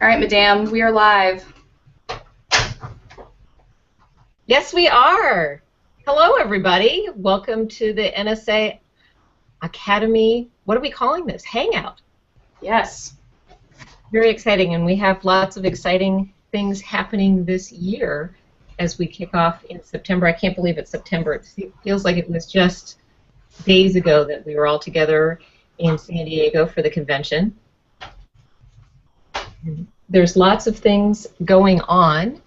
All right, Madame, we are live. Yes, we are. Hello, everybody. Welcome to the NSA Academy. What are we calling this? Hangout. Yes. Very exciting, and we have lots of exciting things happening this year as we kick off in September. I can't believe it's September. It feels like it was just days ago that we were all together in San Diego for the convention. There's lots of things going on.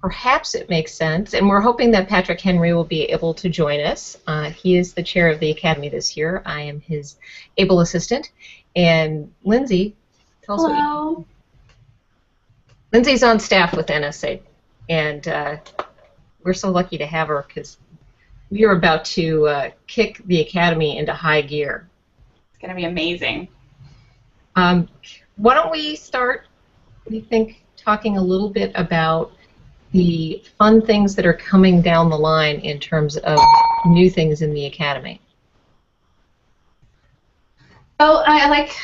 Perhaps it makes sense, and we're hoping that Patrick Henry will be able to join us. He is the chair of the Academy this year. I am his able assistant. And Lindsay, tell us what you do. Lindsay's on staff with NSA, and we're so lucky to have her because we are about to kick the Academy into high gear. It's going to be amazing. Why don't we start, we think, talking a little bit about the fun things that are coming down the line in terms of new things in the Academy. So, like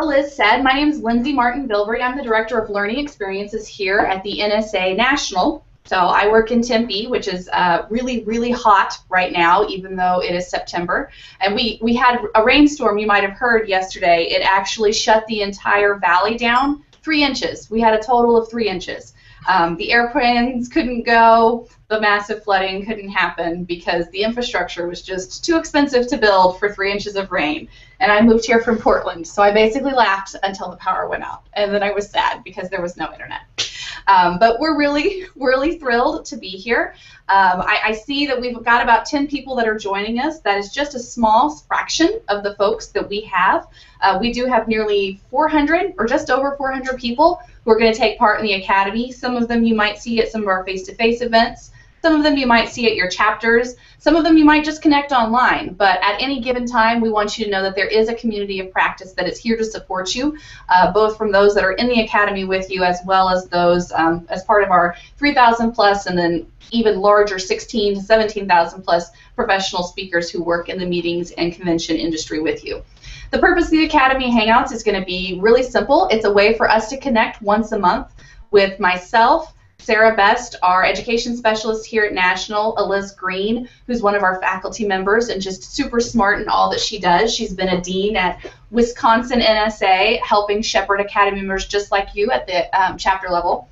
Liz said, my name is Lindsay Martin-Bilbrey. I'm the Director of Learning Experiences here at the NSA National. So I work in Tempe, which is really, really hot right now, even though it is September. And we had a rainstorm, you might have heard yesterday. It actually shut the entire valley down 3 inches. We had a total of 3 inches. The airplanes couldn't go, the massive flooding couldn't happen because the infrastructure was just too expensive to build for 3 inches of rain. And I moved here from Portland, so I basically laughed until the power went out. And then I was sad because there was no internet. But we're really, really thrilled to be here. I see that we've got about 10 people that are joining us. That is just a small fraction of the folks that we have. We do have nearly 400 or just over 400 people who are going to take part in the Academy. Some of them you might see at some of our face-to-face events. Some of them you might see at your chapters. Some of them you might just connect online. But at any given time, we want you to know that there is a community of practice that is here to support you, both from those that are in the Academy with you as well as those as part of our 3,000 plus and then even larger 16 to 17,000 plus professional speakers who work in the meetings and convention industry with you. The purpose of the Academy Hangouts is going to be really simple. It's a way for us to connect once a month with myself, Sarah Best, our education specialist here at National, Liz Green, who's one of our faculty members and just super smart in all that she does. She's been a dean at Wisconsin NSA, helping shepherd Academy members just like you at the chapter level.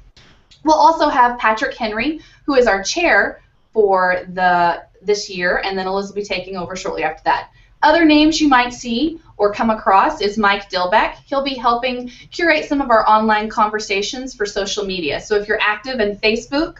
We'll also have Patrick Henry, who is our chair for this year, and then Liz will be taking over shortly after that. Other names you might see or come across is Mike Dilbeck. He'll be helping curate some of our online conversations for social media. So if you're active in Facebook,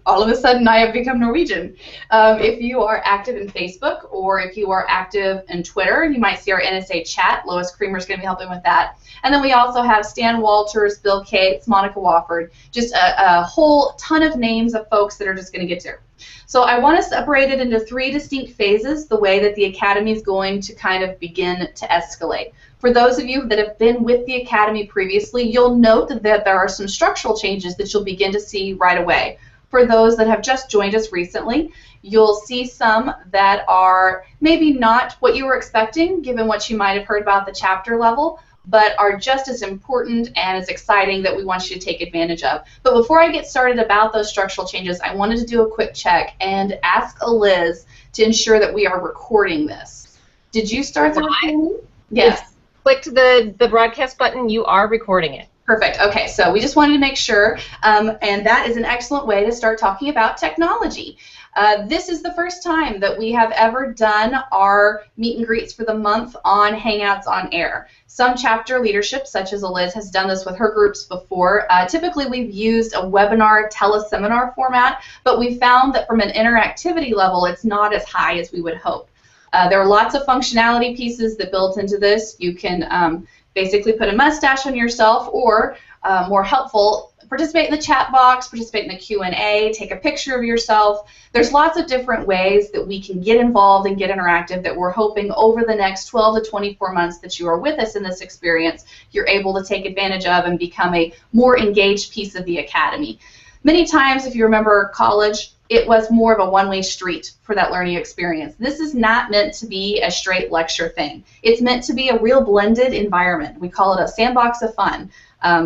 all of a sudden I have become Norwegian. If you are active in Facebook or if you are active in Twitter, you might see our NSA chat. Lois Creamer is going to be helping with that. And then we also have Stan Walters, Bill Cates, Monica Wofford, just a whole ton of names of folks that are just going to get there. So I want to separate it into 3 distinct phases, the way that the Academy is going to kind of begin to escalate. For those of you that have been with the Academy previously, you'll note that there are some structural changes that you'll begin to see right away. For those that have just joined us recently, you'll see some that are maybe not what you were expecting, given what you might have heard about the chapter level, but are just as important and as exciting that we want you to take advantage of. But before I get started about those structural changes, I wanted to do a quick check and ask Liz to ensure that we are recording this. Did you start the recording? Yes. Clicked the broadcast button, you are recording it. Perfect. Okay, so we just wanted to make sure, and that is an excellent way to start talking about technology. This is the first time that we have ever done our meet and greets for the month on Hangouts on Air. Some chapter leadership, such as Liz, has done this with her groups before. Typically, we've used a webinar teleseminar format, but we found that from an interactivity level, it's not as high as we would hope. There are lots of functionality pieces that built into this. You can basically put a mustache on yourself, or more helpful, participate in the chat box, participate in the Q&A, take a picture of yourself. There's lots of different ways that we can get involved and get interactive that we're hoping over the next 12 to 24 months that you are with us in this experience, you're able to take advantage of and become a more engaged piece of the Academy. Many times, if you remember college, it was more of a one-way street for that learning experience. This is not meant to be a straight lecture thing. It's meant to be a real blended environment. We call it a sandbox of fun,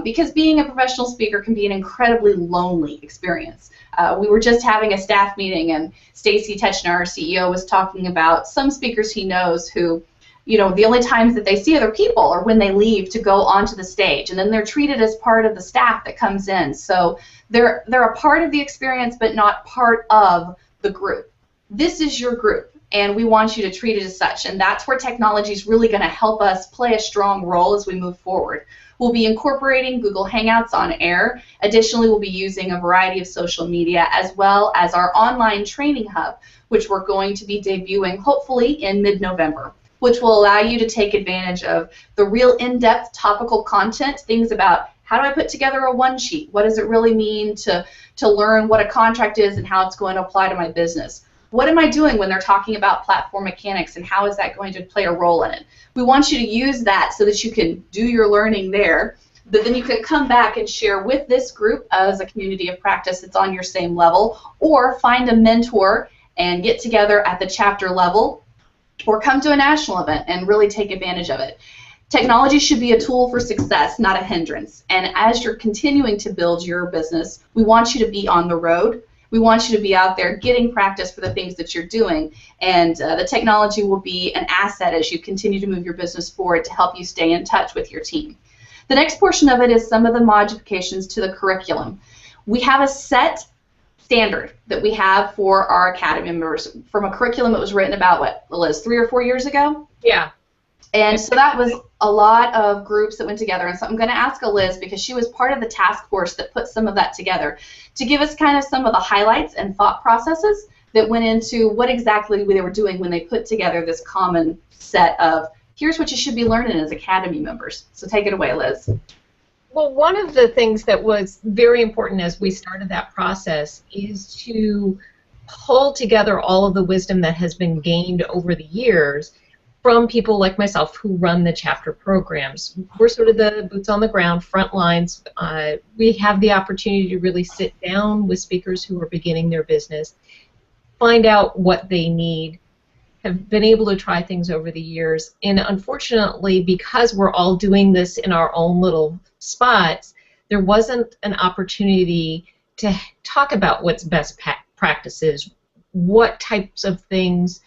because being a professional speaker can be an incredibly lonely experience. We were just having a staff meeting, and Stacy Techner, our CEO, was talking about some speakers he knows who, you know, the only times that they see other people are when they leave to go onto the stage, and then they're treated as part of the staff that comes in. So they're a part of the experience, but not part of the group. This is your group, and we want you to treat it as such, and that's where technology is really going to help us play a strong role as we move forward. We'll be incorporating Google Hangouts on air. Additionally, we'll be using a variety of social media, as well as our online training hub, which we're going to be debuting hopefully in mid-November, which will allow you to take advantage of the real in-depth topical content, things about how do I put together a one-sheet? What does it really mean to learn what a contract is and how it's going to apply to my business? What am I doing when they're talking about platform mechanics, and how is that going to play a role in it? We want you to use that so that you can do your learning there, but then you can come back and share with this group as a community of practice that's on your same level, or find a mentor and get together at the chapter level, or come to a national event and really take advantage of it. Technology should be a tool for success, not a hindrance. And as you're continuing to build your business, we want you to be on the road. We want you to be out there getting practice for the things that you're doing. And the technology will be an asset as you continue to move your business forward to help you stay in touch with your team. The next portion of it is some of the modifications to the curriculum. We have a set standard that we have for our Academy members from a curriculum that was written about, what, Liz, 3 or 4 years ago? Yeah. And so that was a lot of groups that went together. And so I'm going to ask Liz, because she was part of the task force that put some of that together, to give us kind of some of the highlights and thought processes that went into what exactly they were doing when they put together this common set of, here's what you should be learning as Academy members. So take it away, Liz. Well, one of the things that was very important as we started that process is to pull together all of the wisdom that has been gained over the years from people like myself who run the chapter programs. We're sort of the boots on the ground, front lines. We have the opportunity to really sit down with speakers who are beginning their business, find out what they need, have been able to try things over the years. And unfortunately, because we're all doing this in our own little spots, there wasn't an opportunity to talk about what's best practices, what types of things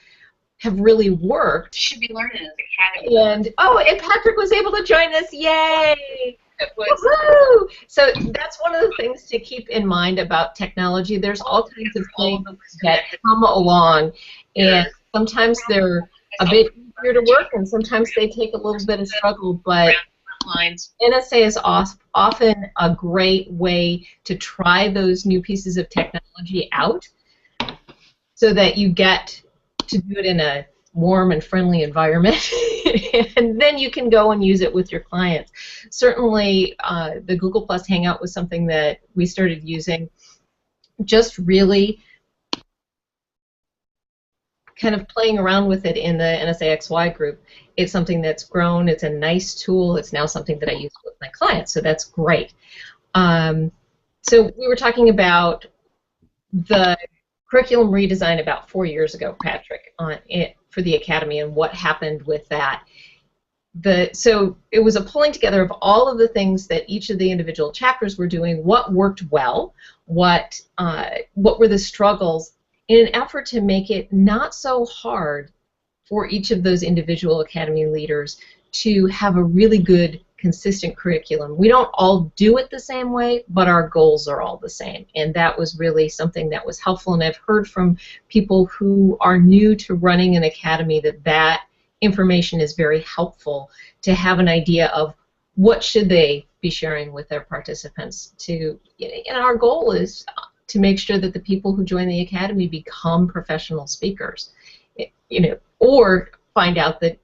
have really worked. Should be learning as Academy. And Patrick was able to join us. Yay! It was. So that's one of the things to keep in mind about technology. There's all kinds of things that come along, and sometimes they're a bit easier to work, and sometimes they take a little bit of struggle, but NSA is often a great way to try those new pieces of technology out so that you get to do it in a warm and friendly environment, and then you can go and use it with your clients. Certainly, the Google Plus Hangout was something that we started using, just really kind of playing around with it in the NSA XY group. It's something that's grown. It's a nice tool. It's now something that I use with my clients, so that's great. So we were talking about the curriculum redesign about 4 years ago, Patrick, on it for the Academy, and what happened with that. So it was a pulling together of all of the things that each of the individual chapters were doing, what worked well, what were the struggles, in an effort to make it not so hard for each of those individual Academy leaders to have a really good, consistent curriculum. We don't all do it the same way, but our goals are all the same, and that was really something that was helpful. And I've heard from people who are new to running an academy that information is very helpful to have an idea of what should they be sharing with their participants. And our goal is to make sure that the people who join the academy become professional speakers, or find out that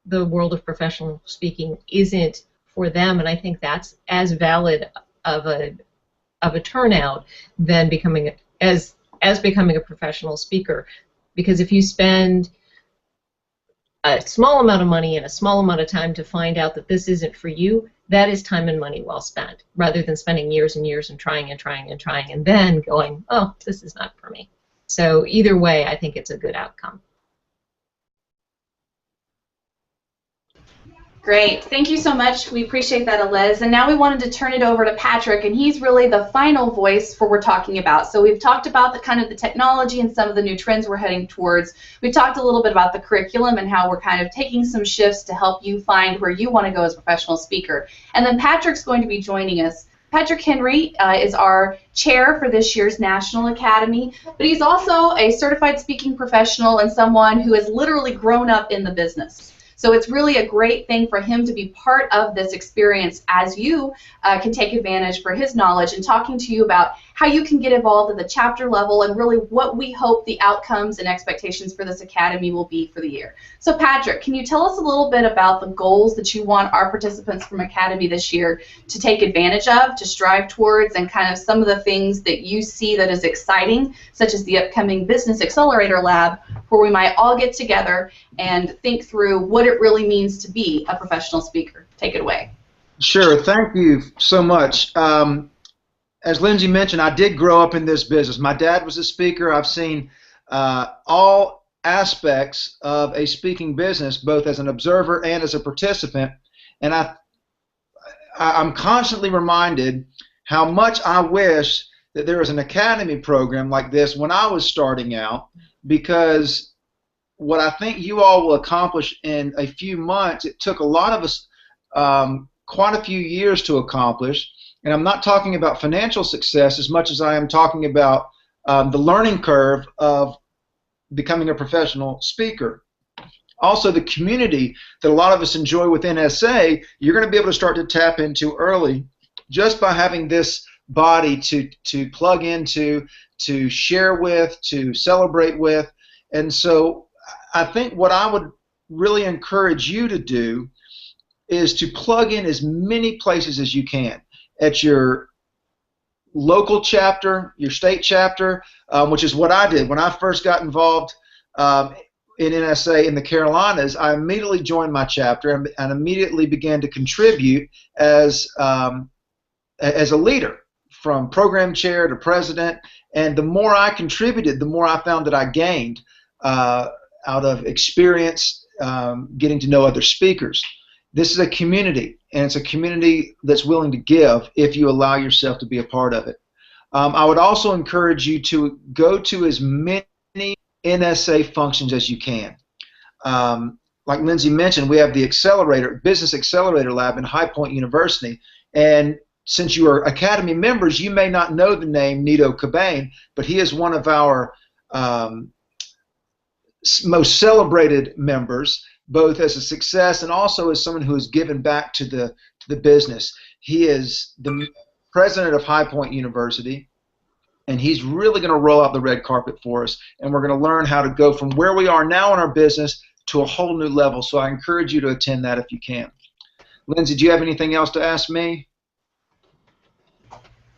the world of professional speaking isn't for them, and I think that's as valid of a turnout than becoming becoming a professional speaker. Because if you spend a small amount of money and a small amount of time to find out that this isn't for you, that is time and money well spent, rather than spending years and years and trying and trying and trying and then going, oh, this is not for me. So either way, I think it's a good outcome. Great. Thank you so much. We appreciate that, Eliz. And now we wanted to turn it over to Patrick, and he's really the final voice for what we're talking about. So we've talked about the kind of the technology and some of the new trends we're heading towards. We talked a little bit about the curriculum and how we're kind of taking some shifts to help you find where you want to go as a professional speaker. And then Patrick's going to be joining us. Patrick Henry is our chair for this year's National Academy, but he's also a certified speaking professional and someone who has literally grown up in the business. So it's really a great thing for him to be part of this experience as you can take advantage for his knowledge and talking to you about how you can get involved at the chapter level and really what we hope the outcomes and expectations for this academy will be for the year. So Patrick, can you tell us a little bit about the goals that you want our participants from Academy this year to take advantage of, to strive towards, and kind of some of the things that you see that is exciting, such as the upcoming Business Accelerator Lab, where we might all get together and think through what it really means to be a professional speaker. Take it away. Sure. Thank you so much. As Lindsay mentioned, I did grow up in this business. My dad was a speaker. I've seen all aspects of a speaking business, both as an observer and as a participant, and I'm constantly reminded how much I wish that there was an academy program like this when I was starting out, because what I think you all will accomplish in a few months, it took a lot of us quite a few years to accomplish. And I'm not talking about financial success as much as I am talking about the learning curve of becoming a professional speaker. Also, the community that a lot of us enjoy with NSA, you're going to be able to start to tap into early just by having this body to plug into, to share with, to celebrate with. And so I think what I would really encourage you to do is to plug in as many places as you can. At your local chapter, your state chapter, which is what I did. When I first got involved in NSA in the Carolinas, I immediately joined my chapter and immediately began to contribute as a leader, from program chair to president. And the more I contributed, the more I found that I gained out of experience, getting to know other speakers. This is a community, and it's a community that's willing to give if you allow yourself to be a part of it. I would also encourage you to go to as many NSA functions as you can. Like Lindsay mentioned, we have the Business Accelerator Lab in High Point University, and since you are Academy members, you may not know the name Nito Cobain, but he is one of our most celebrated members, both as a success and also as someone who has given back to the business. He is the president of High Point University, and he's really going to roll out the red carpet for us, and we're going to learn how to go from where we are now in our business to a whole new level. So I encourage you to attend that if you can. Lindsay, do you have anything else to ask me?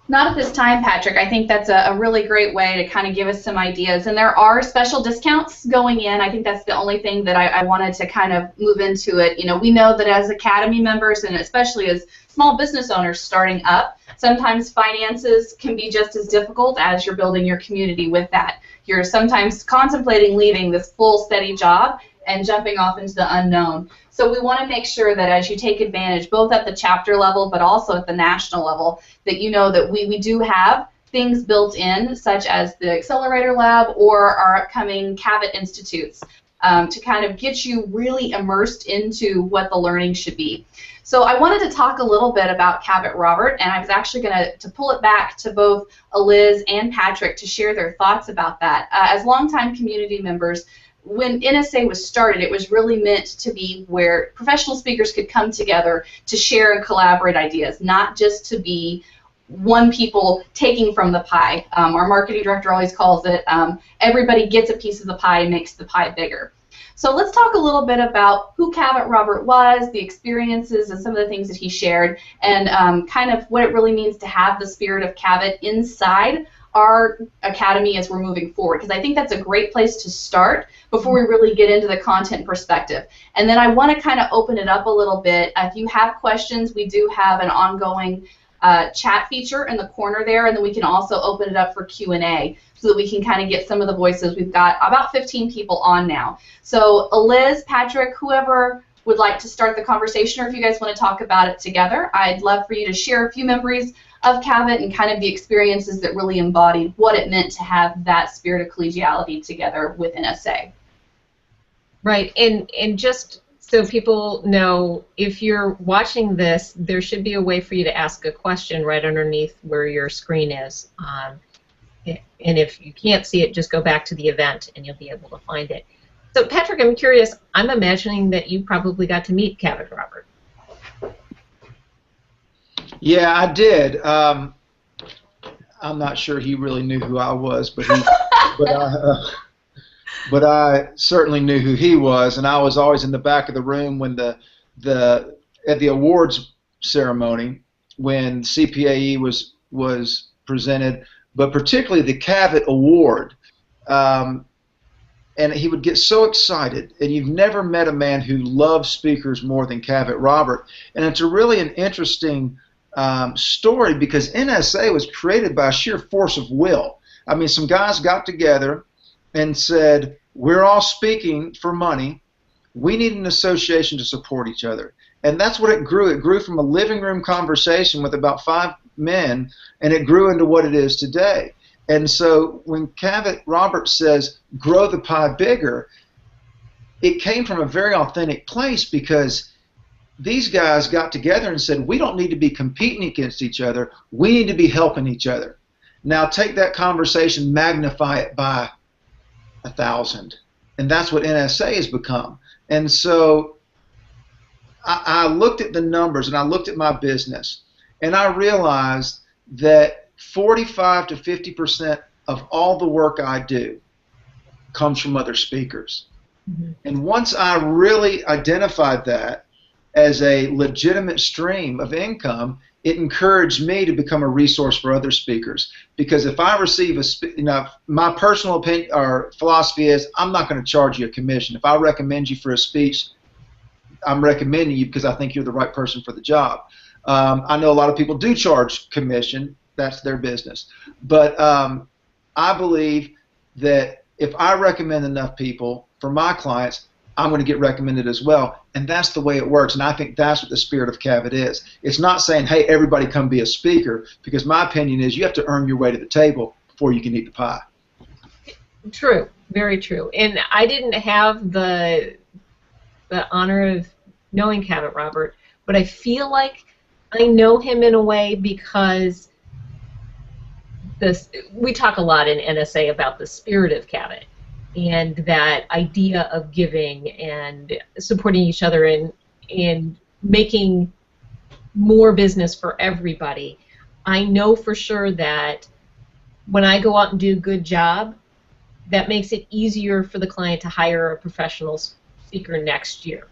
Not at this time, Patrick. I think that's a really great way to kind of give us some ideas. And there are special discounts going in. I think that's the only thing that I wanted to kind of move into it. You know, we know that as Academy members, and especially as small business owners starting up, sometimes finances can be just as difficult as you're building your community with that. You're sometimes contemplating leaving this full, steady job and jumping off into the unknown. So we want to make sure that as you take advantage, both at the chapter level but also at the national level, that you know that we do have things built in, such as the Accelerator Lab or our upcoming CAVIT Institutes, to kind of get you really immersed into what the learning should be. So I wanted to talk a little bit about CAVIT, Robert, and I was actually going to pull it back to both Eliz and Patrick to share their thoughts about that. As longtime community members, when NSA was started, it was really meant to be where professional speakers could come together to share and collaborate ideas, not just to be one people taking from the pie. Our marketing director always calls it everybody gets a piece of the pie and makes the pie bigger. So let's talk a little bit about who CAVIT Robert was, the experiences and some of the things that he shared, and kind of what it really means to have the spirit of CAVIT inside our academy as we're moving forward, because I think that's a great place to start before we really get into the content perspective. And then I want to kind of open it up a little bit. If you have questions, we do have an ongoing chat feature in the corner there, and then we can also open it up for Q&A so that we can kind of get some of the voices. We've got about 15 people on now. So Liz, Patrick, whoever would like to start the conversation, or if you guys want to talk about it together, I'd love for you to share a few memories of Cavett and kind of the experiences that really embodied what it meant to have that spirit of collegiality together with NSA. Right, and just so people know, if you're watching this, there should be a way for you to ask a question right underneath where your screen is. And if you can't see it, just go back to the event and you'll be able to find it. So Patrick, I'm curious, I'm imagining that you probably got to meet Cavett Robert. Yeah, I did. I'm not sure he really knew who I was, but but I certainly knew who he was, and I was always in the back of the room when at the awards ceremony when CPAE was presented, but particularly the Cavett Award. And he would get so excited, and you've never met a man who loves speakers more than Cavett Robert. And it's really an interesting story because NSA was created by sheer force of will. I mean, some guys got together and said, we're all speaking for money. We need an association to support each other. And that's what it grew. It grew from a living room conversation with about 5 men, and it grew into what it is today. And so when Cavett Robert says, grow the pie bigger, it came from a very authentic place because these guys got together and said, we don't need to be competing against each other. We need to be helping each other. Now take that conversation, magnify it by 1,000. And that's what NSA has become. And so I looked at the numbers and I looked at my business, and I realized that 45 to 50% of all the work I do comes from other speakers. Mm-hmm. And once I really identified that as a legitimate stream of income, it encouraged me to become a resource for other speakers. Because if I receive my personal opinion or philosophy is I'm not going to charge you a commission. If I recommend you for a speech, I'm recommending you because I think you're the right person for the job. I know a lot of people do charge commission. That's their business. But I believe that if I recommend enough people for my clients, I'm going to get recommended as well. And that's the way it works. And I think that's what the spirit of Cavett is. It's not saying, hey, everybody come be a speaker, because my opinion is you have to earn your way to the table before you can eat the pie. True. Very true. And I didn't have the honor of knowing Cavett Robert, but I feel like I know him in a way because we talk a lot in NSA about the spirit of Cavett and that idea of giving and supporting each other and making more business for everybody. I know for sure that when I go out and do a good job, that makes it easier for the client to hire a professional speaker next year.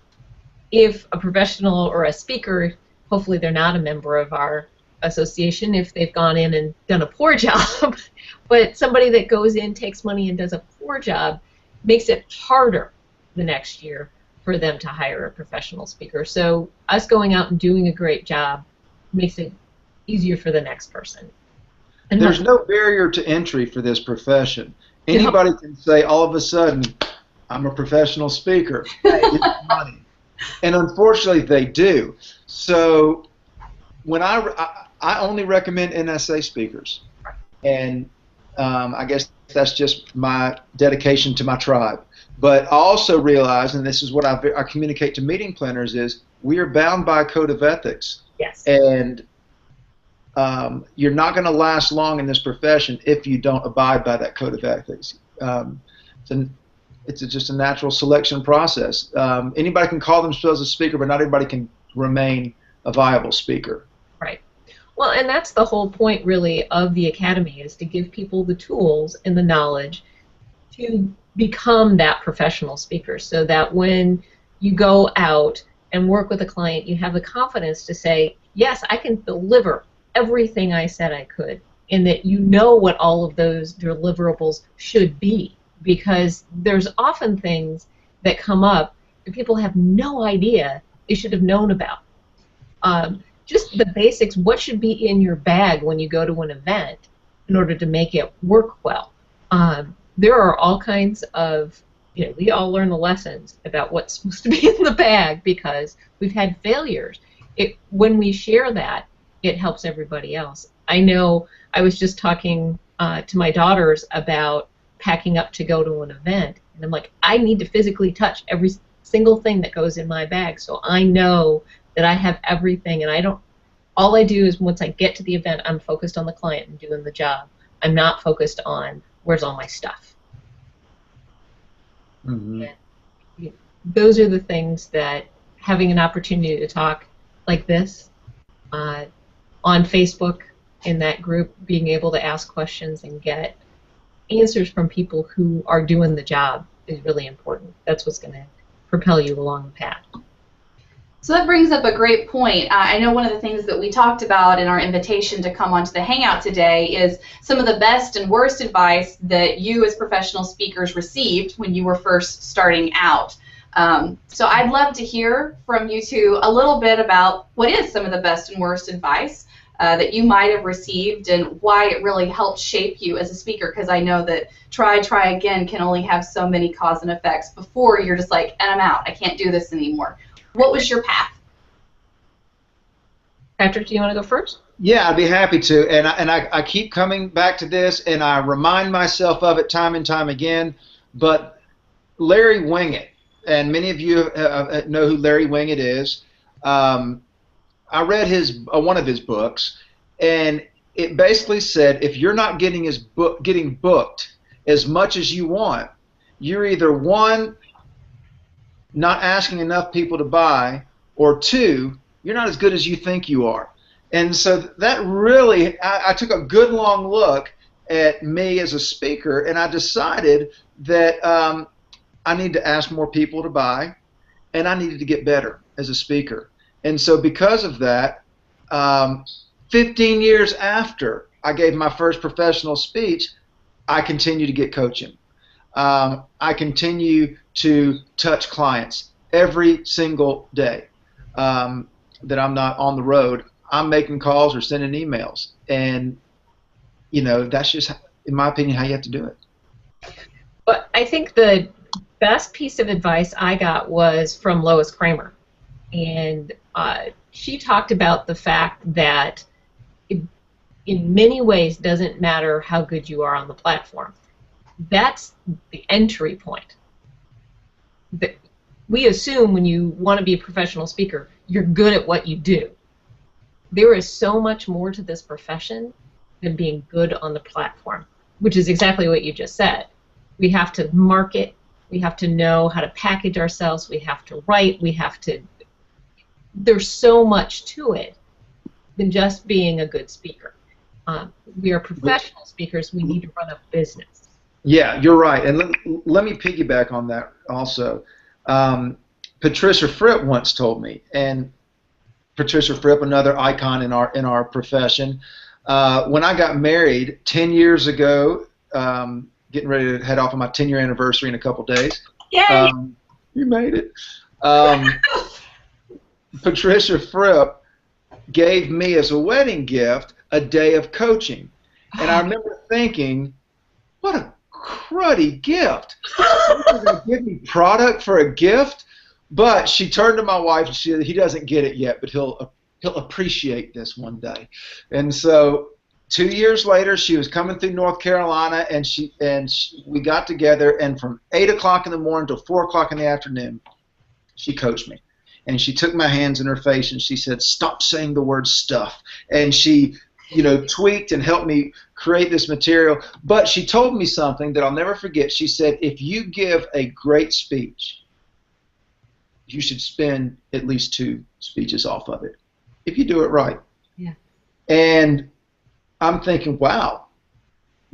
If a professional or a speaker, hopefully they're not a member of our association if they've gone in and done a poor job, but somebody that goes in, takes money, and does a poor job makes it harder the next year for them to hire a professional speaker. So us going out and doing a great job makes it easier for the next person. And there's no barrier to entry for this profession. Anybody can say all of a sudden, I'm a professional speaker. Get money. And unfortunately they do. So when I only recommend NSA speakers, and I guess that's just my dedication to my tribe. But I also realize, and this is what I communicate to meeting planners, is we are bound by a code of ethics. Yes. And you're not going to last long in this profession if you don't abide by that code of ethics. It's just a natural selection process. Anybody can call themselves a speaker, but not everybody can remain a viable speaker. Right. Well, and that's the whole point, really, of the Academy, is to give people the tools and the knowledge to become that professional speaker, so that when you go out and work with a client, you have the confidence to say, yes, I can deliver everything I said I could, and that you know what all of those deliverables should be, because there's often things that come up that people have no idea they should have known about. just the basics. What should be in your bag when you go to an event in order to make it work well? There are all kinds of, we all learn the lessons about what's supposed to be in the bag because we've had failures. When we share that, it helps everybody else. I know I was just talking to my daughters about packing up to go to an event, and I'm like, I need to physically touch every single thing that goes in my bag so I know that I have everything, and all I do is once I get to the event, I'm focused on the client and doing the job. I'm not focused on where's all my stuff. Mm-hmm. And those are the things that having an opportunity to talk like this on Facebook in that group, being able to ask questions and get answers from people who are doing the job is really important. That's what's going to propel you along the path. So that brings up a great point. I know one of the things that we talked about in our invitation to come onto the Hangout today is some of the best and worst advice that you as professional speakers received when you were first starting out. So I'd love to hear from you two a little bit about what is some of the best and worst advice that you might have received and why it really helped shape you as a speaker, because I know that try again can only have so many cause and effects before you're just like, and I'm out, I can't do this anymore. What was your path? Patrick, do you want to go first? Yeah, I'd be happy to. And I keep coming back to this, and I remind myself of it time and time again. But Larry Winget, and many of you know who Larry Winget is. I read one of his books, and it basically said if you're not getting booked as much as you want, you're either one, not asking enough people to buy, or two, you're not as good as you think you are. And so that really, I took a good long look at me as a speaker, and I decided that I need to ask more people to buy, and I needed to get better as a speaker. And so because of that, 15 years after I gave my first professional speech, I continue to get coaching. I continue to touch clients every single day that I'm not on the road. I'm making calls or sending emails, and that's just, in my opinion, how you have to do it. But I think the best piece of advice I got was from Lois Kramer, and she talked about the fact that it, in many ways, doesn't matter how good you are on the platform. That's the entry point. We assume when you want to be a professional speaker, you're good at what you do. There is so much more to this profession than being good on the platform, which is exactly what you just said. We have to market, we have to know how to package ourselves, we have to write, there's so much to it than just being a good speaker. We are professional speakers, we need to run a business. Yeah, you're right, and let me piggyback on that also. Patricia Fripp once told me, and Patricia Fripp, another icon in our profession, when I got married 10 years ago, getting ready to head off on my 10-year anniversary in a couple days. Yay! You made it. Patricia Fripp gave me as a wedding gift a day of coaching, and I remember thinking, what a cruddy gift. You're going to give me product for a gift? But she turned to my wife and she said, he doesn't get it yet, but he'll appreciate this one day. And so 2 years later, she was coming through North Carolina, and we got together, and from 8 o'clock in the morning till 4 o'clock in the afternoon, she coached me. And she took my hands in her face and she said, stop saying the word stuff. And she tweaked and helped me create this material. But she told me something that I'll never forget. She said, if you give a great speech, you should spend at least 2 speeches off of it, if you do it right. Yeah. And I'm thinking, wow,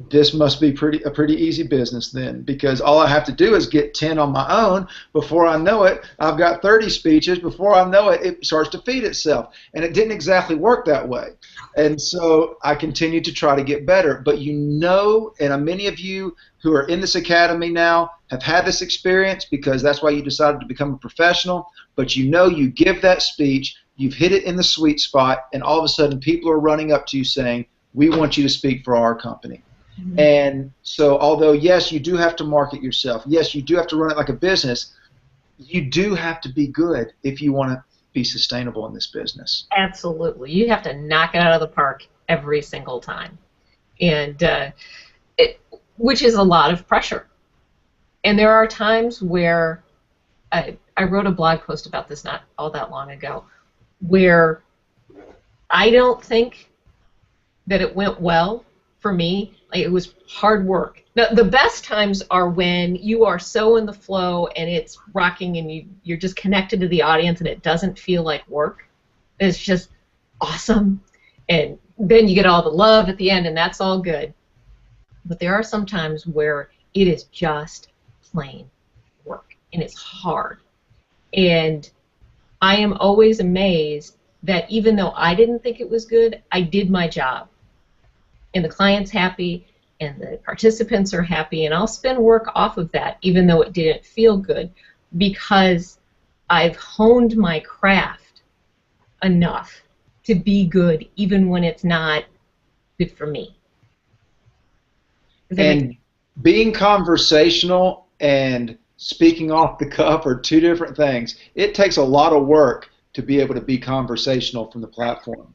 this must be a pretty easy business then, because all I have to do is get 10 on my own. Before I know it, I've got 30 speeches. Before I know it, it starts to feed itself. And it didn't exactly work that way. And so I continued to try to get better. But and many of you who are in this academy now have had this experience, because that's why you decided to become a professional. But you give that speech, you've hit it in the sweet spot, and all of a sudden people are running up to you saying, we want you to speak for our company. Mm-hmm. And so although, yes, you do have to market yourself, yes, you do have to run it like a business, you do have to be good if you want to be sustainable in this business. Absolutely. You have to knock it out of the park every single time, and which is a lot of pressure. And there are times where I wrote a blog post about this not all that long ago, where I don't think that it went well for me. Like, it was hard work. Now, the best times are when you are so in the flow and it's rocking and you're just connected to the audience and it doesn't feel like work. It's just awesome. And then you get all the love at the end, and that's all good. But there are some times where it is just plain work, and it's hard. And I am always amazed that even though I didn't think it was good, I did my job. And the client's happy, and the participants are happy, and I'll spend work off of that, even though it didn't feel good, because I've honed my craft enough to be good, even when it's not good for me. And being conversational and speaking off the cuff are two different things. It takes a lot of work to be able to be conversational from the platform.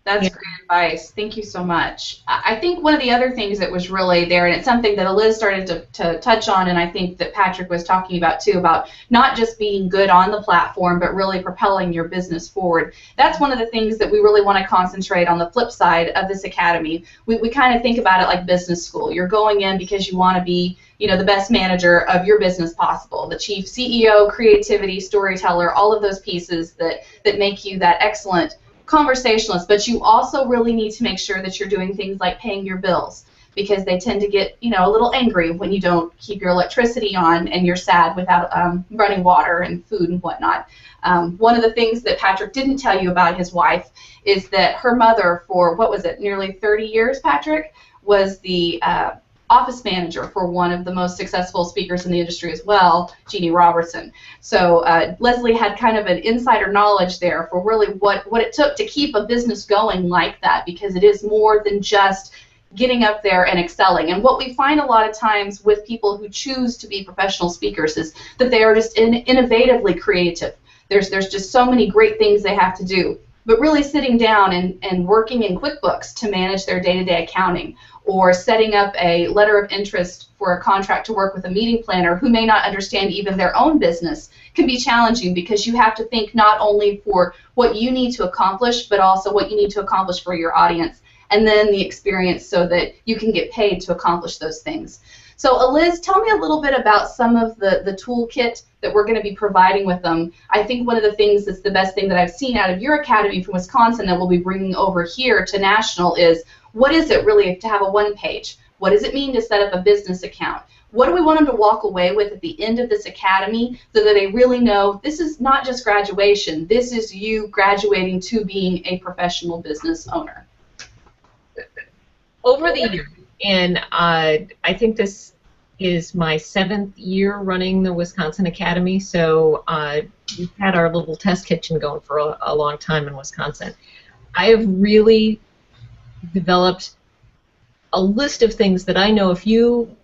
That's great advice. Thank you so much. I think one of the other things that was really there, and it's something that Liz started to touch on, and I think that Patrick was talking about too, about not just being good on the platform, but really propelling your business forward. That's one of the things that we really want to concentrate on the flip side of this academy. We kind of think about it like business school. You're going in because you want to be, you know, the best manager of your business possible, the chief CEO, creativity, storyteller, all of those pieces that make you that excellent conversationalist. But you also really need to make sure that you're doing things like paying your bills, because they tend to get, you know, a little angry when you don't keep your electricity on and you're sad without running water and food and whatnot. One of the things that Patrick didn't tell you about his wife is that her mother, for what was it, nearly 30 years, Patrick, was the office manager for one of the most successful speakers in the industry as well, Jeannie Robertson. So Leslie had kind of an insider knowledge there for really what it took to keep a business going like that, because it is more than just getting up there and excelling. And what we find a lot of times with people who choose to be professional speakers is that they are just innovatively creative. There's just so many great things they have to do. But really sitting down and working in QuickBooks to manage their day-to-day accounting, or setting up a letter of interest for a contract to work with a meeting planner who may not understand even their own business, can be challenging, because you have to think not only for what you need to accomplish, but also what you need to accomplish for your audience, and then the experience so that you can get paid to accomplish those things. So Liz, tell me a little bit about some of the toolkit that we're going to be providing with them. I think one of the things that's the best thing that I've seen out of your academy from Wisconsin that we'll be bringing over here to National is, what is it really to have a one-page? What does it mean to set up a business account? What do we want them to walk away with at the end of this academy, so that they really know this is not just graduation, this is you graduating to being a professional business owner? Over the years, and I think this is my 7th year running the Wisconsin Academy, so we've had our little test kitchen going for a long time in Wisconsin. I have really developed a list of things that I know if you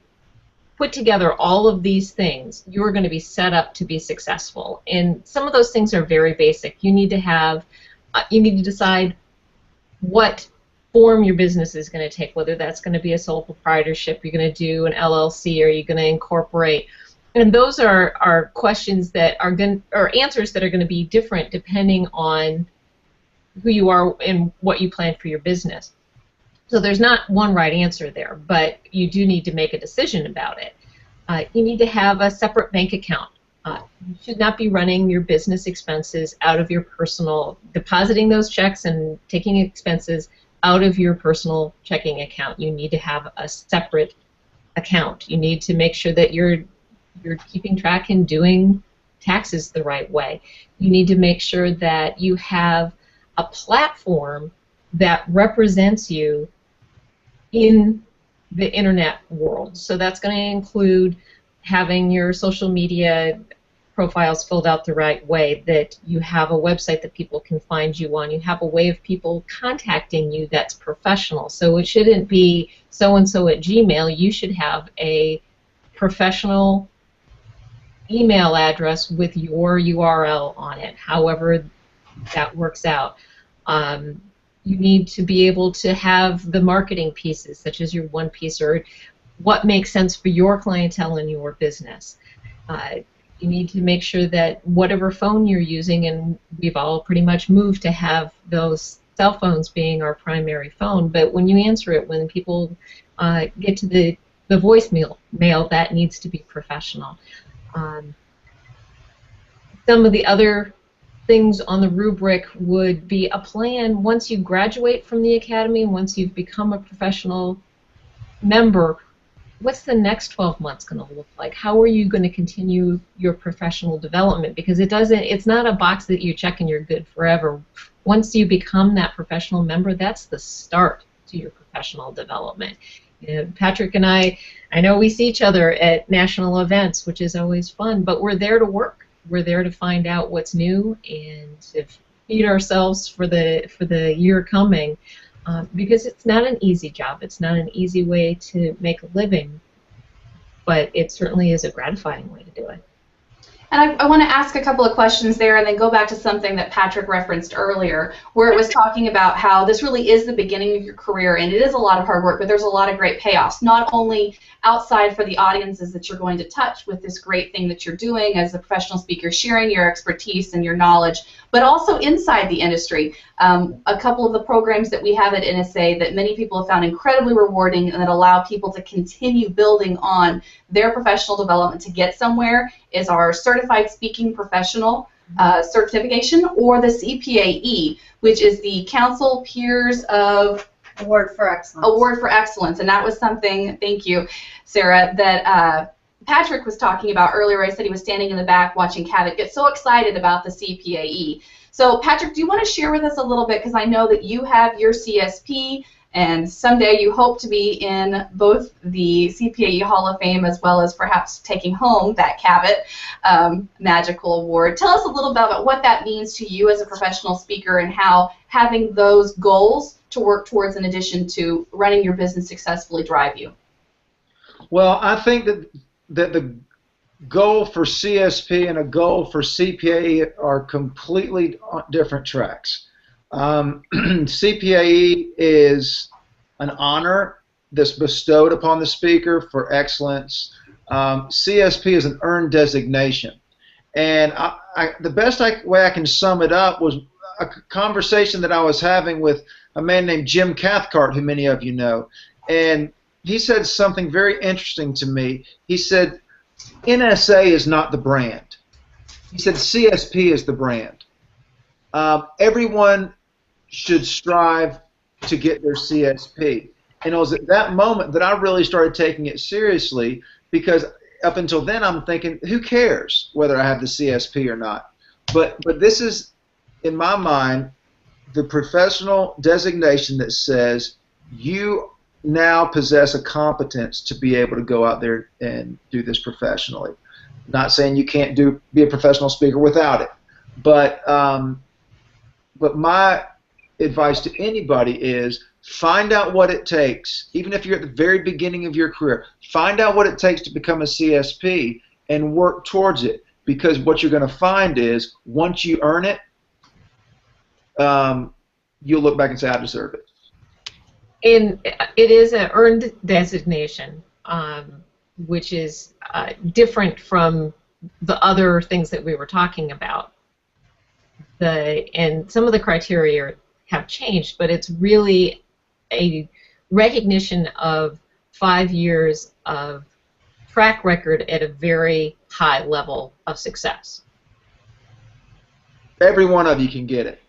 put together all of these things, you're going to be set up to be successful. And some of those things are very basic. You need to decide what form your business is going to take, whether that's going to be a sole proprietorship, you're going to do an LLC, or you're going to incorporate. And those are questions that are or answers that are going to be different depending on who you are and what you plan for your business. So there's not one right answer there, but you do need to make a decision about it. You need to have a separate bank account. You should not be running your business expenses out of your personal, depositing those checks and taking expenses out of your personal checking account. You need to have a separate account. You need to make sure that you're keeping track and doing taxes the right way. You need to make sure that you have a platform that represents you in the internet world. So that's going to include having your social media profiles filled out the right way, that you have a website that people can find you on, you have a way of people contacting you that's professional. So it shouldn't be so-and-so at Gmail. You should have a professional email address with your URL on it, however that works out. You need to be able to have the marketing pieces, such as your one-pager, what makes sense for your clientele and your business. You need to make sure that whatever phone you're using, and we've all pretty much moved to have those cell phones being our primary phone, but when you answer it, when people get to the voicemail, that needs to be professional. Some of the other things on the rubric would be a plan once you graduate from the academy, once you've become a professional member. What's the next 12 months going to look like? How are you going to continue your professional development? Because it's not a box that you check and you're good forever. Once you become that professional member, that's the start to your professional development. Patrick and I know we see each other at national events, which is always fun, but we're there to work. We're there to find out what's new and to feed ourselves for the year coming. Because it's not an easy job. It's not an easy way to make a living, but it certainly is a gratifying way to do it. And I want to ask a couple of questions there and then go back to something that Patrick referenced earlier, where it was talking about how this really is the beginning of your career, and it is a lot of hard work, but there's a lot of great payoffs, not only outside for the audiences that you're going to touch with this great thing that you're doing as a professional speaker, sharing your expertise and your knowledge, but also inside the industry. A couple of the programs that we have at NSA that many people have found incredibly rewarding and that allow people to continue building on their professional development to get somewhere is our Certified Speaking Professional certification, or the CPAE, which is the Council Peers of Award for Excellence. Award for Excellence. And that was something, thank you, Sarah, that Patrick was talking about earlier. I said he was standing in the back watching Cabot get so excited about the CPAE. So Patrick, do you want to share with us a little bit, because I know that you have your CSP, and someday you hope to be in both the CPAE Hall of Fame as well as perhaps taking home that Cabot Magical Award. Tell us a little bit about what that means to you as a professional speaker and how having those goals to work towards in addition to running your business successfully drive you. Well, I think that the goal for CSP and a goal for CPAE are completely different tracks. CPAE is an honor that's bestowed upon the speaker for excellence. CSP is an earned designation. And the best way I can sum it up was a conversation that I was having with a man named Jim Cathcart, who many of you know. And he said something very interesting to me. He said, NSA is not the brand. He said CSP is the brand. Everyone should strive to get their CSP. And it was at that moment that I really started taking it seriously, because up until then I'm thinking, who cares whether I have the CSP or not? But this is, in my mind, the professional designation that says you now possess a competence to be able to go out there and do this professionally. Not saying you can't be a professional speaker without it, but my advice to anybody is find out what it takes, even if you're at the very beginning of your career, find out what it takes to become a CSP and work towards it, because what you're going to find is once you earn it, you'll look back and say, I deserve it. And it is an earned designation, which is different from the other things that we were talking about. And some of the criteria have changed, but it's really a recognition of 5 years of track record at a very high level of success. Every one of you can get it,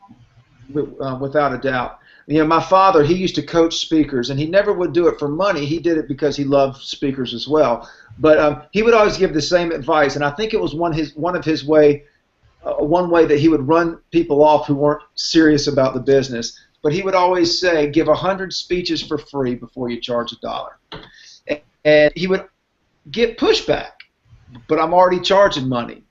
without a doubt. You know, my father, he used to coach speakers, and he never would do it for money. He did it because he loved speakers as well. But he would always give the same advice, and I think it was one way that he would run people off who weren't serious about the business. But he would always say, give 100 speeches for free before you charge $1. And he would get pushback, but I'm already charging money.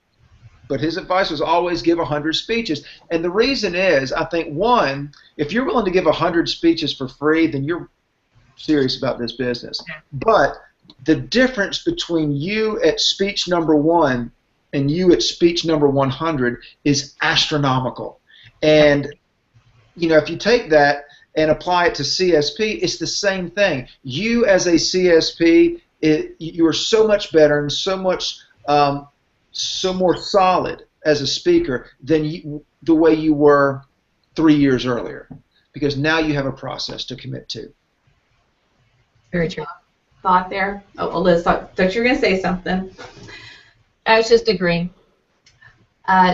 but his advice was always give 100 speeches. And the reason is, I think, one, if you're willing to give 100 speeches for free, then you're serious about this business. But the difference between you at speech number 1 and you at speech number 100 is astronomical. And, you know, if you take that and apply it to CSP, it's the same thing. You as a CSP, you are so much better and so much so more solid as a speaker than the way you were 3 years earlier, because now you have a process to commit to. Very true. Thought there. Oh, Liz, thought you were going to say something. I was just agreeing.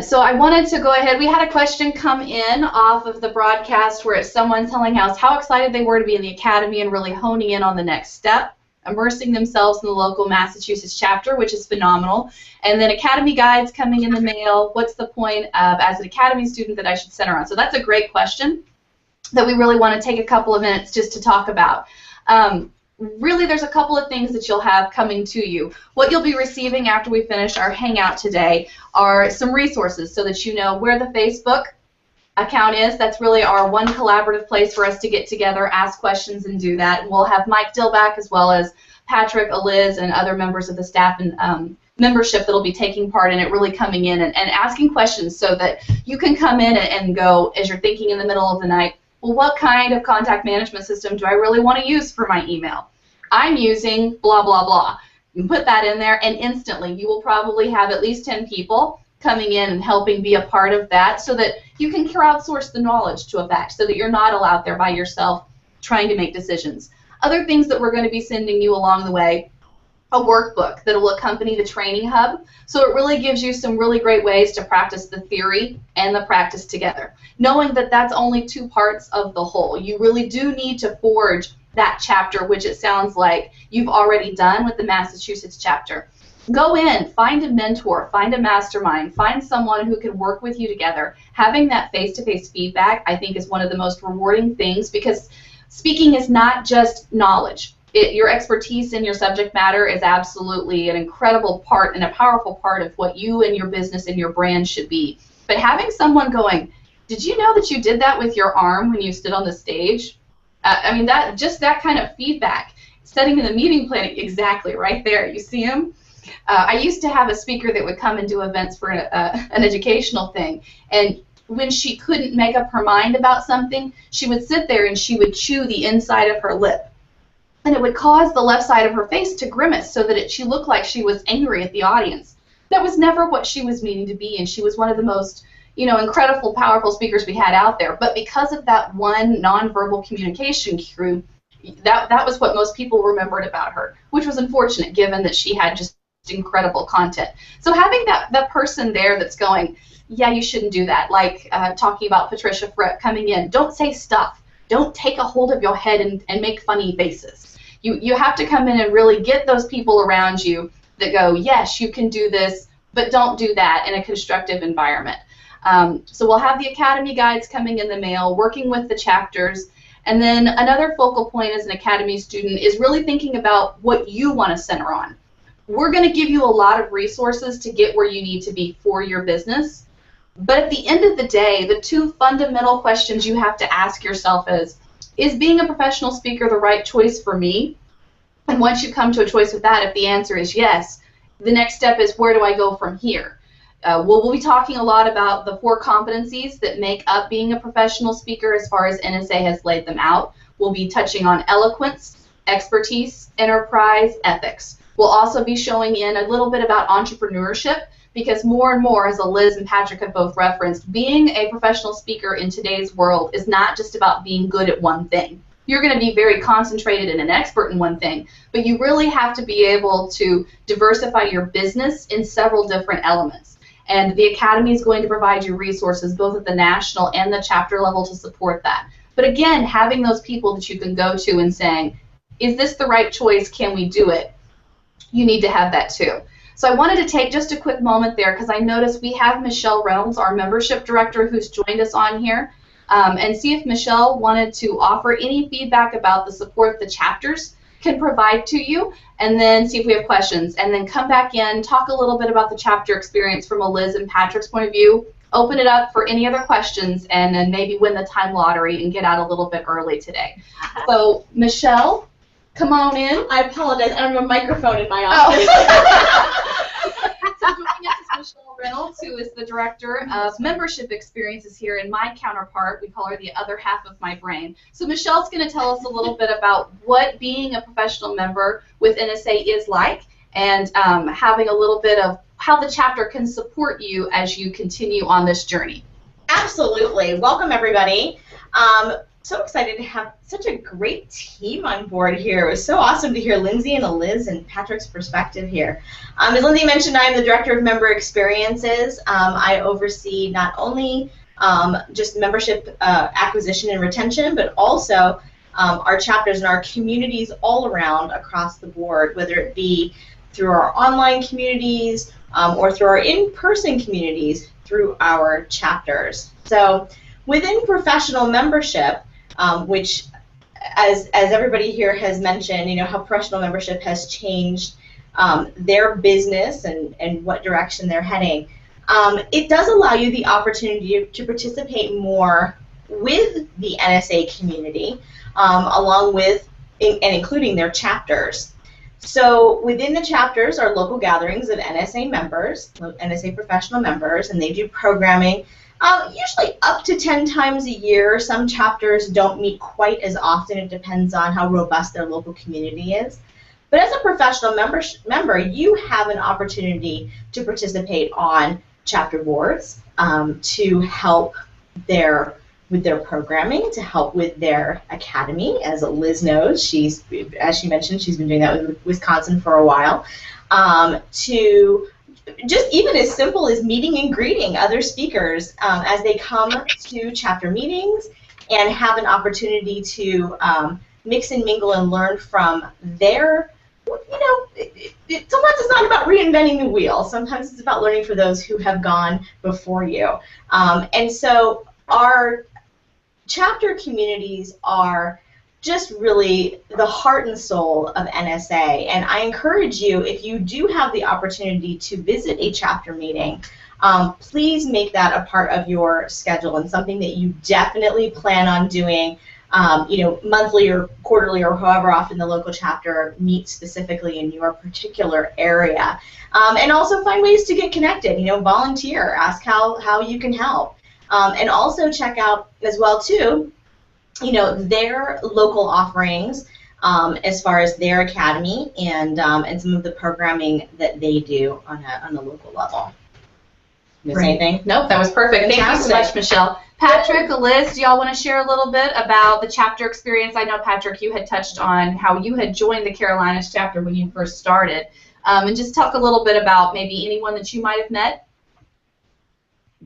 So I wanted to go ahead. We had a question come in off of the broadcast where it's someone telling us how excited they were to be in the Academy and really honing in on the next step, immersing themselves in the local Massachusetts chapter, which is phenomenal. And then Academy guides coming in the mail. What's the point of, as an Academy student, that I should center on? So that's a great question that we really want to take a couple of minutes just to talk about. Really, there's a couple of things that you'll have coming to you. What you'll be receiving after we finish our Hangout today are some resources so that you know where the Facebook account is. That's really our one collaborative place for us to get together, ask questions, and do that. And we'll have Mike Dillback as well as Patrick, Liz, and other members of the staff and membership that will be taking part in it, really coming in and asking questions so that you can come in and go, as you're thinking in the middle of the night, well, what kind of contact management system do I really want to use for my email? I'm using blah, blah, blah. You put that in there, and instantly you will probably have at least 10 people coming in and helping be a part of that so that you can crowdsource the knowledge to effect so that you're not all out there by yourself trying to make decisions. Other things that we're going to be sending you along the way, a workbook that will accompany the training hub. So it really gives you some really great ways to practice the theory and the practice together, knowing that that's only 2 parts of the whole. You really do need to forge that chapter, which it sounds like you've already done with the Massachusetts chapter. Go in, find a mentor, find a mastermind, find someone who can work with you together. Having that face-to-face feedback, I think, is one of the most rewarding things, because speaking is not just knowledge. Your expertise in your subject matter is absolutely an incredible part and a powerful part of what you and your business and your brand should be. But having someone going, did you know that you did that with your arm when you stood on the stage? I mean, that kind of feedback, setting in the meeting plan, exactly right there. You see him? I used to have a speaker that would come and do events for an educational thing, and when she couldn't make up her mind about something, she would sit there and she would chew the inside of her lip. And it would cause the left side of her face to grimace so that she looked like she was angry at the audience. That was never what she was meaning to be, and she was one of the most, incredible, powerful speakers we had out there. But because of that one nonverbal communication cue, that was what most people remembered about her, which was unfortunate given that she had just incredible content. So having that person there that's going, yeah, you shouldn't do that, like talking about Patricia Fripp coming in, don't say stuff. Don't take a hold of your head and make funny faces. You have to come in and really get those people around you that go, yes, you can do this, but don't do that in a constructive environment. So we'll have the Academy guides coming in the mail, working with the chapters, and then another focal point as an Academy student is really thinking about what you want to center on. We're going to give you a lot of resources to get where you need to be for your business, but at the end of the day, the 2 fundamental questions you have to ask yourself is being a professional speaker the right choice for me? And once you come to a choice with that, if the answer is yes, the next step is, where do I go from here? We'll be talking a lot about the 4 competencies that make up being a professional speaker as far as NSA has laid them out. We'll be touching on eloquence, expertise, enterprise, ethics. We'll also be showing in a little bit about entrepreneurship, because more and more, as Liz and Patrick have both referenced, being a professional speaker in today's world is not just about being good at one thing. You're going to be very concentrated and an expert in one thing, but you really have to be able to diversify your business in several different elements. And the Academy is going to provide you resources both at the national and the chapter level to support that. But again, having those people that you can go to and saying, is this the right choice? Can we do it? You need to have that too. So I wanted to take just a quick moment there because I noticed we have Michelle Reynolds, our membership director, who's joined us on here, and see if Michelle wanted to offer any feedback about the support of the chapters can provide to you, and then see if we have questions, and then come back in, talk a little bit about the chapter experience from a Liz and Patrick's point of view, open it up for any other questions, and then maybe win the time lottery and get out a little bit early today. So, Michelle, come on in. I apologize. I don't have a microphone in my office. So joining us is Michelle Reynolds, who is the Director of Membership Experiences here, and my counterpart. We call her the other half of my brain. So Michelle's going to tell us a little bit about what being a professional member with NSA is like, and having a little bit of how the chapter can support you as you continue on this journey. Absolutely. Welcome, everybody. So excited to have such a great team on board here. It was so awesome to hear Lindsay and Liz and Patrick's perspective here. As Lindsay mentioned, I am the Director of Member Experiences. I oversee not only just membership acquisition and retention, but also our chapters and our communities all around across the board, whether it be through our online communities or through our in-person communities through our chapters. So within professional membership, which, as everybody here has mentioned, you know, how professional membership has changed their business and what direction they're heading. It does allow you the opportunity to participate more with the NSA community, along with and including their chapters. So within the chapters are local gatherings of NSA members, NSA professional members, and they do programming usually up to 10 times a year. Some chapters don't meet quite as often. It depends on how robust their local community is. But as a professional member, you have an opportunity to participate on chapter boards, to help with their programming, to help with their academy. As Liz knows, as she mentioned, she's been doing that with Wisconsin for a while. To just even as simple as meeting and greeting other speakers as they come to chapter meetings, and have an opportunity to mix and mingle and learn from their, sometimes it's not about reinventing the wheel. Sometimes it's about learning from those who have gone before you. And so our chapter communities are just really the heart and soul of NSA, and I encourage you, if you do have the opportunity to visit a chapter meeting, please make that a part of your schedule and something that you definitely plan on doing, monthly or quarterly or however often the local chapter meets specifically in your particular area. And also find ways to get connected, volunteer, ask how you can help. And also check out as well, too, their local offerings as far as their academy and some of the programming that they do on a local level. Miss anything? Nope, that was perfect. Fantastic. Thank you so much, Michelle. Patrick, Liz, do y'all want to share a little bit about the chapter experience? I know, Patrick, you had touched on how you had joined the Carolinas chapter when you first started. And just talk a little bit about maybe anyone that you might have met.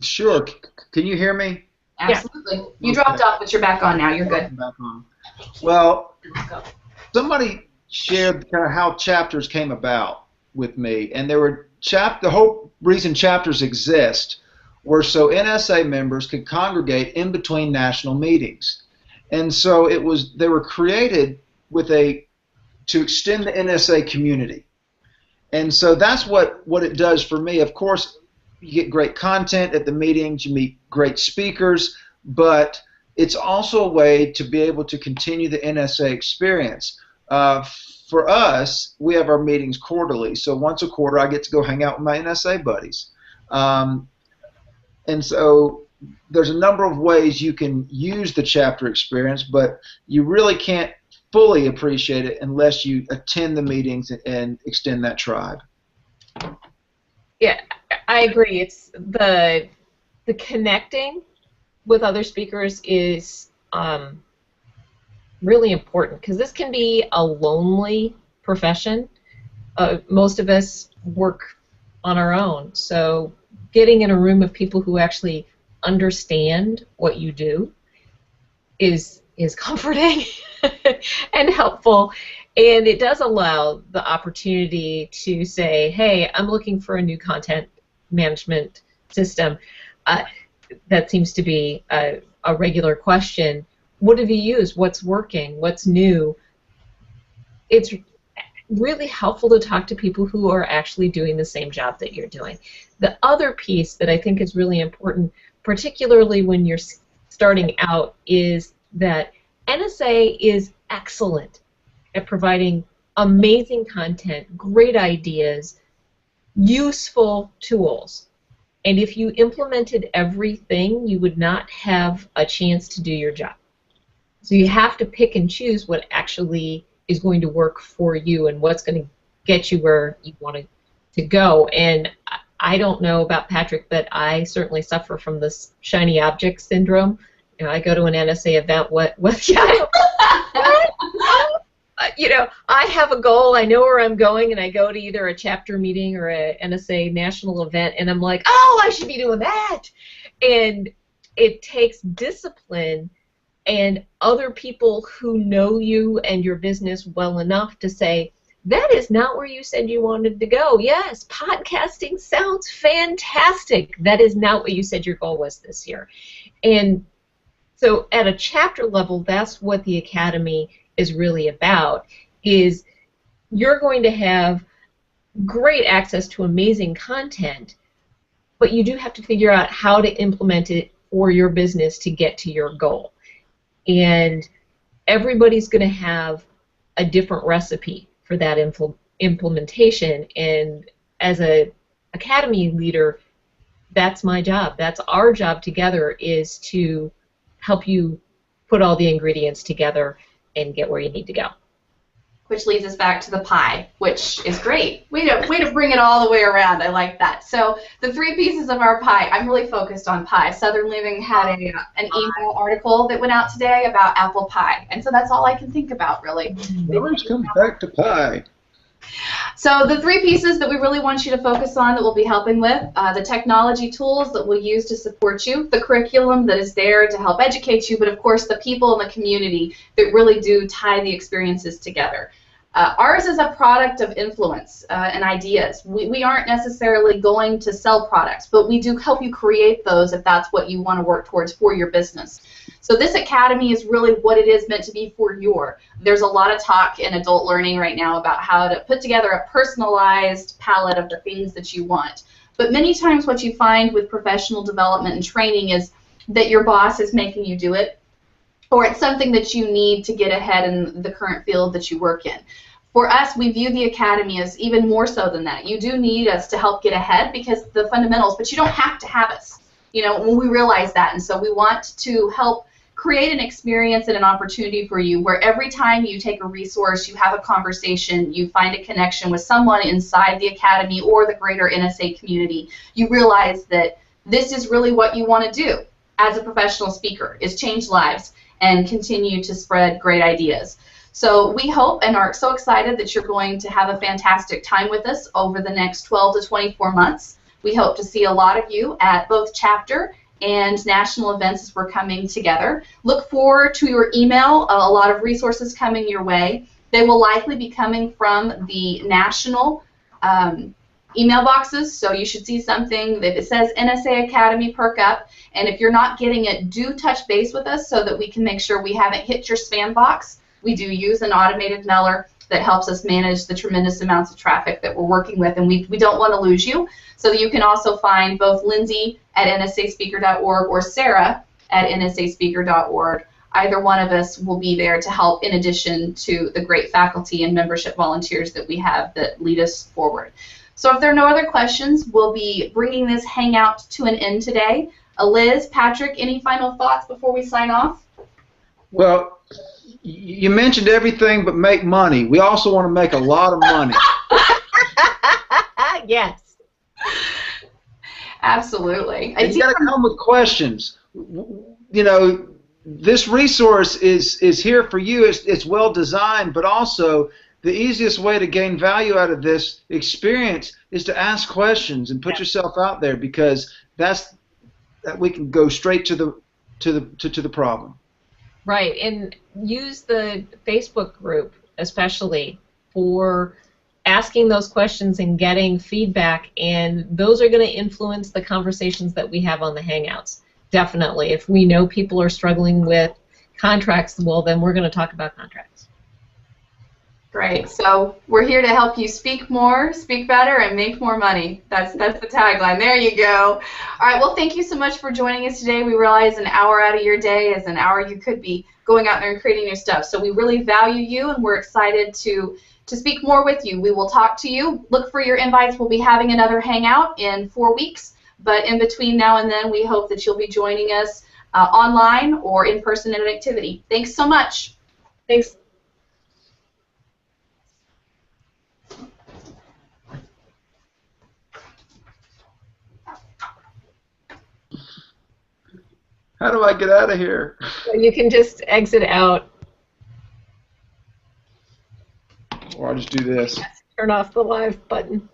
Sure. Can you hear me? Absolutely. Yeah. You dropped off, but you're back on now. You're good. Back on. Well, somebody shared kind of how chapters came about with me, and there were the whole reason chapters exist were so NSA members could congregate in between national meetings, and so they were created to extend the NSA community, and so that's what it does for me. Of course, you get great content at the meetings, you meet great speakers, but it's also a way to be able to continue the NSA experience. For us, we have our meetings quarterly, so once a quarter I get to go hang out with my NSA buddies. And so there's a number of ways you can use the chapter experience, but you really can't fully appreciate it unless you attend the meetings and extend that tribe. Yeah, I agree. It's the connecting with other speakers is really important, because this can be a lonely profession. Most of us work on our own, so getting in a room of people who actually understand what you do is comforting and helpful. And it does allow the opportunity to say, hey, I'm looking for a new content management system. That seems to be a regular question. What have you used? What's working? What's new? it's really helpful to talk to people who are actually doing the same job that you're doing. The other piece that I think is really important, particularly when you're starting out, is that NSA is excellent at providing amazing content, great ideas, useful tools. And if you implemented everything, you would not have a chance to do your job. So you have to pick and choose what actually is going to work for you and what's going to get you where you want to go. And I don't know about Patrick, but I certainly suffer from this shiny object syndrome. You know, I go to an NSA event, you know, I have a goal, I know where I'm going, and I go to either a chapter meeting or a NSA national event, and I'm like, oh, I should be doing that. And it takes discipline and other people who know you and your business well enough to say, that is not where you said you wanted to go. Yes, podcasting sounds fantastic. That is not what you said your goal was this year. And so at a chapter level, that's what the Academy is really about, is you're going to have great access to amazing content, but you do have to figure out how to implement it for your business to get to your goal. And everybody's going to have a different recipe for that implementation, and as an Academy leader, that's my job. That's our job together, is to help you put all the ingredients together and get where you need to go. Which leads us back to the pie, which is great. Way to bring it all the way around. I like that. So the 3 pieces of our pie, I'm really focused on pie. Southern Living had an email article that went out today about apple pie, and so that's all I can think about, really. Always comes back to pie. So the 3 pieces that we really want you to focus on, that we'll be helping with, the technology tools that we'll use to support you, the curriculum that is there to help educate you, but of course the people in the community that really do tie the experiences together. Ours is a product of influence and ideas. We aren't necessarily going to sell products, but we do help you create those if that's what you want to work towards for your business. So this Academy is really what it is meant to be for your. There's a lot of talk in adult learning right now about how to put together a personalized palette of the things that you want. But many times what you find with professional development and training is that your boss is making you do it, or it's something that you need to get ahead in the current field that you work in. For us, we view the Academy as even more so than that. You do need us to help get ahead because the fundamentals, but you don't have to have us. You know, when we realize that, and so we want to help create an experience and an opportunity for you where every time you take a resource, you have a conversation, you find a connection with someone inside the Academy or the greater NSA community, you realize that this is really what you want to do as a professional speaker, is change lives and continue to spread great ideas. So we hope and are so excited that you're going to have a fantastic time with us over the next 12 to 24 months. We hope to see a lot of you at both chapter and national events as we're coming together. Look forward to your email, a lot of resources coming your way. They will likely be coming from the national email boxes, so you should see something that it says NSA Academy Perk Up, and if you're not getting it, do touch base with us so that we can make sure we haven't hit your spam box. We do use an automated mailer that helps us manage the tremendous amounts of traffic that we're working with, and we don't want to lose you. So you can also find both Lindsay at nsaspeaker.org or Sarah at nsaspeaker.org. Either one of us will be there to help, in addition to the great faculty and membership volunteers that we have that lead us forward. So if there are no other questions, we'll be bringing this Hangout to an end today. Liz, Patrick, any final thoughts before we sign off? Well, you mentioned everything but make money. We also want to make a lot of money. Yes. Absolutely. And you got to come with questions. You know, this resource is here for you. It's well designed, but also the easiest way to gain value out of this experience is to ask questions and put yourself out there, because that we can go straight to the problem. Right, and use the Facebook group especially for asking those questions and getting feedback, and those are going to influence the conversations that we have on the Hangouts. Definitely. If we know people are struggling with contracts, well, then we're going to talk about contracts. Great. So we're here to help you speak more, speak better, and make more money. That's the tagline. There you go. All right. Well, thank you so much for joining us today. We realize an hour out of your day is an hour you could be going out there and creating new stuff. So we really value you, and we're excited to speak more with you. We will talk to you. Look for your invites. We'll be having another Hangout in 4 weeks. But in between now and then, we hope that you'll be joining us online or in person at an activity. Thanks so much. Thanks. How do I get out of here? You can just exit out. Or I'll just do this. Turn off the live button.